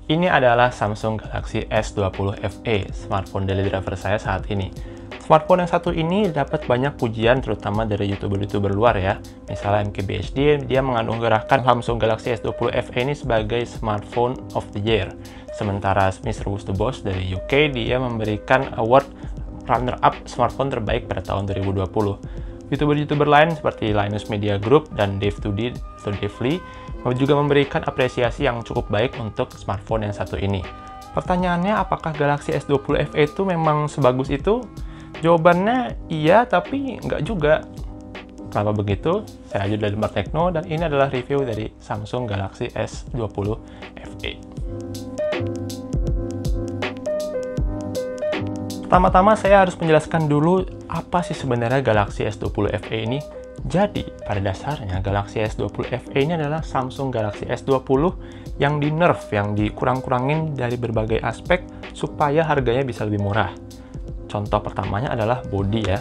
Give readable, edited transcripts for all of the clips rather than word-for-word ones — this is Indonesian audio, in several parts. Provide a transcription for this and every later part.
Ini adalah Samsung Galaxy S20 FE, smartphone daily driver saya saat ini. Smartphone yang satu ini dapat banyak pujian terutama dari YouTuber-YouTuber luar ya. Misalnya MKBHD, dia menganugerahkan Samsung Galaxy S20 FE ini sebagai Smartphone of the Year. Sementara Mr. Who's the Boss dari UK, dia memberikan award runner-up smartphone terbaik pada tahun 2020. YouTuber-YouTuber lain seperti Linus Media Group dan Dave2D atau Dave Lee juga memberikan apresiasi yang cukup baik untuk smartphone yang satu ini. Pertanyaannya, apakah Galaxy S20 FE itu memang sebagus itu? Jawabannya iya, tapi nggak juga. Kenapa begitu? Saya Aju dari Tekno dan ini adalah review dari Samsung Galaxy S20 FE. Pertama-tama saya harus menjelaskan dulu apa sih sebenarnya Galaxy S20 FE ini. Jadi, pada dasarnya Galaxy S20 FE ini adalah Samsung Galaxy S20 yang di-nerf, yang dikurang-kurangin dari berbagai aspek supaya harganya bisa lebih murah. Contoh pertamanya adalah body ya.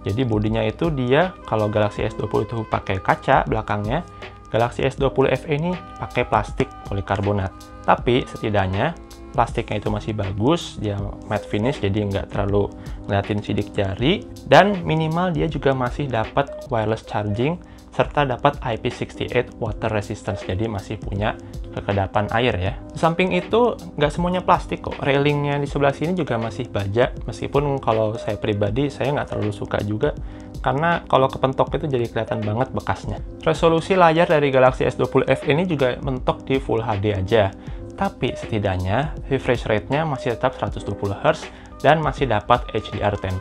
Jadi bodinya itu dia, kalau Galaxy S20 itu pakai kaca belakangnya, Galaxy S20 FE ini pakai plastik polikarbonat. Tapi setidaknya plastiknya itu masih bagus, dia matte finish jadi nggak terlalu ngeliatin sidik jari, dan minimal dia juga masih dapat wireless charging serta dapat IP68 water resistance, jadi masih punya kekedapan air ya. Di samping itu nggak semuanya plastik kok, railingnya di sebelah sini juga masih baja, meskipun kalau saya pribadi saya nggak terlalu suka juga karena kalau kepentok itu jadi kelihatan banget bekasnya. Resolusi layar dari Galaxy S20 FE ini juga mentok di Full HD aja. Tapi setidaknya refresh rate-nya masih tetap 120 Hz dan masih dapat HDR10+.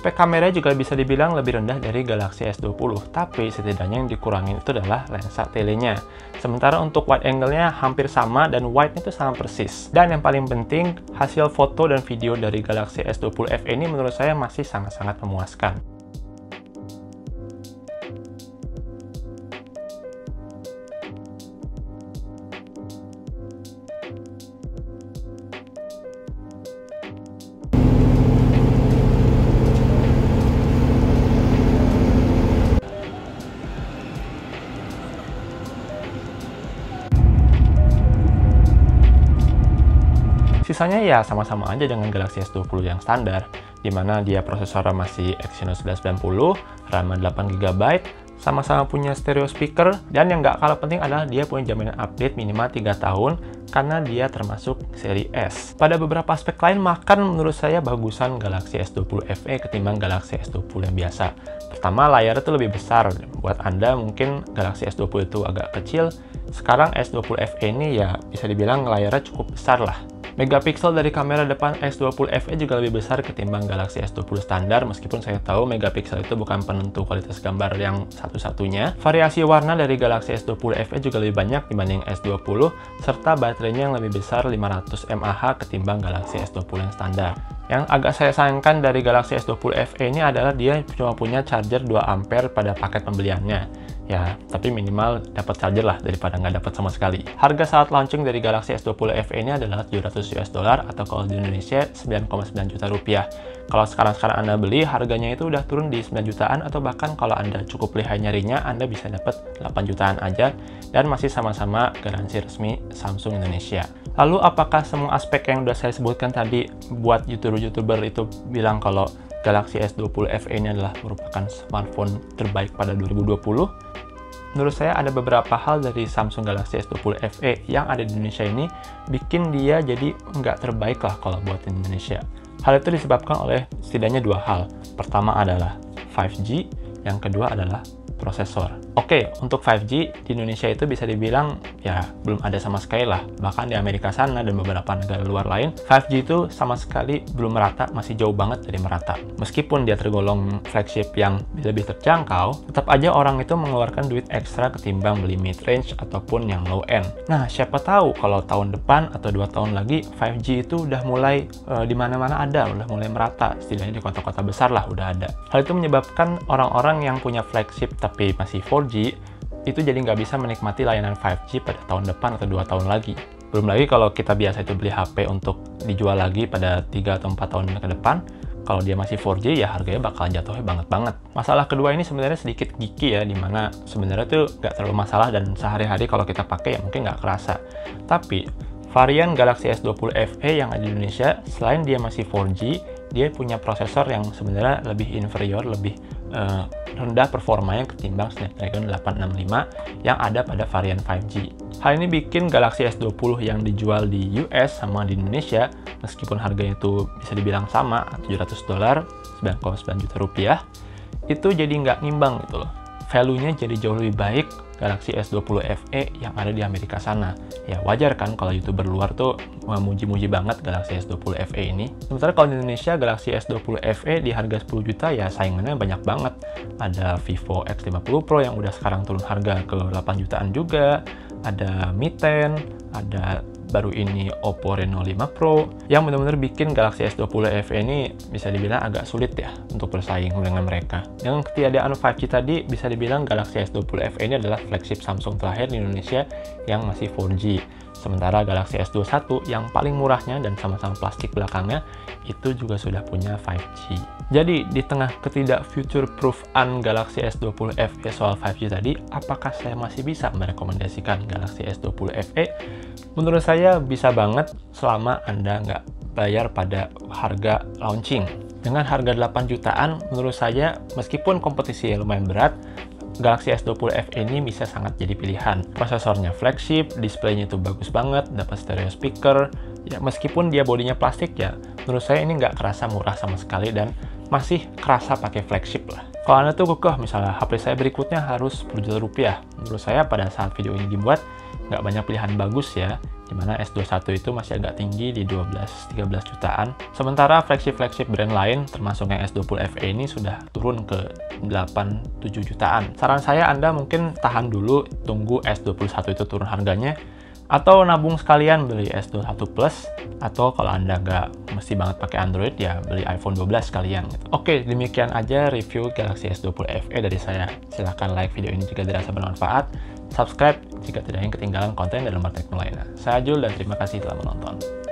Spek kameranya juga bisa dibilang lebih rendah dari Galaxy S20, tapi setidaknya yang dikurangin itu adalah lensa telenya. Sementara untuk wide angle-nya hampir sama dan wide itu sama persis. Dan yang paling penting, hasil foto dan video dari Galaxy S20 FE ini menurut saya masih sangat-sangat memuaskan. Sisanya ya sama-sama aja dengan Galaxy S20 yang standar, di mana dia prosesornya masih Exynos 990, RAM 8GB, sama-sama punya stereo speaker, dan yang nggak kalah penting adalah dia punya jaminan update minimal 3 tahun, karena dia termasuk seri S. Pada beberapa aspek lain, makan menurut saya bagusan Galaxy S20 FE ketimbang Galaxy S20 yang biasa. Pertama, layarnya itu lebih besar. Buat Anda mungkin Galaxy S20 itu agak kecil, sekarang S20 FE ini ya bisa dibilang layarnya cukup besar lah. Megapiksel dari kamera depan S20 FE juga lebih besar ketimbang Galaxy S20 standar, meskipun saya tahu megapiksel itu bukan penentu kualitas gambar yang satu-satunya. Variasi warna dari Galaxy S20 FE juga lebih banyak dibanding S20, serta baterainya yang lebih besar 500 mAh ketimbang Galaxy S20 yang standar. Yang agak saya sayangkan dari Galaxy S20 FE ini adalah dia cuma punya charger 2 ampere pada paket pembeliannya. Ya, tapi minimal dapat charger lah daripada nggak dapat sama sekali. Harga saat launching dari Galaxy S20 FE ini adalah $700 atau kalau di Indonesia 9,9 juta rupiah. Kalau sekarang Anda beli, harganya itu udah turun di 9 jutaan atau bahkan kalau Anda cukup lihai nyarinya, Anda bisa dapat 8 jutaan aja dan masih sama-sama garansi resmi Samsung Indonesia. Lalu apakah semua aspek yang udah saya sebutkan tadi buat YouTuber itu bilang kalau Galaxy S20 FE ini adalah merupakan smartphone terbaik pada 2020? Menurut saya ada beberapa hal dari Samsung Galaxy S20 FE yang ada di Indonesia ini bikin dia jadi nggak terbaik lah kalau buat di Indonesia. Hal itu disebabkan oleh setidaknya dua hal. Pertama adalah 5G, yang kedua adalah prosesor. Oke, untuk 5G di Indonesia itu bisa dibilang ya belum ada sama sekali lah. Bahkan di Amerika sana dan beberapa negara luar lain, 5G itu sama sekali belum merata, masih jauh banget dari merata. Meskipun dia tergolong flagship yang lebih terjangkau, tetap aja orang itu mengeluarkan duit ekstra ketimbang beli mid-range ataupun yang low-end. Nah, siapa tahu kalau tahun depan atau 2 tahun lagi 5G itu udah mulai di mana-mana ada, udah mulai merata. Setidaknya di kota-kota besar lah udah ada. Hal itu menyebabkan orang-orang yang punya flagship tapi masih 4G itu jadi nggak bisa menikmati layanan 5G pada tahun depan atau 2 tahun lagi. Belum lagi kalau kita biasa itu beli HP untuk dijual lagi pada 3 atau 4 tahun ke depan, kalau dia masih 4G ya harganya bakal jatuhnya banget. Masalah kedua ini sebenarnya sedikit geeky ya, dimana sebenarnya tuh nggak terlalu masalah dan sehari-hari kalau kita pakai ya mungkin nggak kerasa. Tapi Varian Galaxy S20 FE yang ada di Indonesia, selain dia masih 4G, dia punya prosesor yang sebenarnya lebih inferior, lebih rendah performanya ketimbang Snapdragon 865 yang ada pada varian 5G. Hal ini bikin Galaxy S20 yang dijual di US sama di Indonesia, meskipun harganya itu bisa dibilang sama, $700, 9,9 juta rupiah, itu jadi nggak ngimbang gitu loh. Value-nya jadi jauh lebih baik Galaxy S20 FE yang ada di Amerika sana. Ya wajar kan kalau YouTuber luar tuh memuji-muji banget Galaxy S20 FE ini. Sementara kalau di Indonesia Galaxy S20 FE di harga 10 juta ya saingannya banyak banget. Ada Vivo X50 Pro yang udah sekarang turun harga ke 8 jutaan juga. Ada Mi 10, ada baru ini Oppo Reno 5 Pro yang benar-benar bikin Galaxy S20 FE ini bisa dibilang agak sulit ya untuk bersaing dengan mereka. Dengan ketiadaan 5G tadi, bisa dibilang Galaxy S20 FE ini adalah flagship Samsung terakhir di Indonesia yang masih 4G. Sementara Galaxy S21 yang paling murahnya dan sama-sama plastik belakangnya itu juga sudah punya 5G. Jadi di tengah ketidak future-proofan Galaxy S20 FE soal 5G tadi, apakah saya masih bisa merekomendasikan Galaxy S20 FE? Menurut saya bisa banget selama Anda nggak bayar pada harga launching. Dengan harga 8 jutaan, menurut saya meskipun kompetisi lumayan berat, Galaxy S20 FE ini bisa sangat jadi pilihan. Prosesornya flagship, displaynya itu bagus banget, dapat stereo speaker. Ya meskipun dia bodinya plastik ya, menurut saya ini nggak kerasa murah sama sekali dan masih kerasa pakai flagship lah. Kalau Anda tuh kekeh misalnya HP saya berikutnya harus 10 juta rupiah, menurut saya pada saat video ini dibuat nggak banyak pilihan bagus ya, dimana S21 itu masih agak tinggi di 12-13 jutaan. Sementara flagship brand lain termasuk yang S20 FE ini sudah turun ke 8-7 jutaan. Saran saya Anda mungkin tahan dulu, tunggu S21 itu turun harganya, atau nabung sekalian beli S21 Plus, atau kalau Anda nggak mesti banget pakai Android ya beli iPhone 12 sekalian gitu. Oke, demikian aja review Galaxy S20 FE dari saya. Silahkan like video ini jika dirasa bermanfaat, subscribe jika tidak ingin ketinggalan konten dan lembar teknologi lainnya. Saya Jul dan terima kasih telah menonton.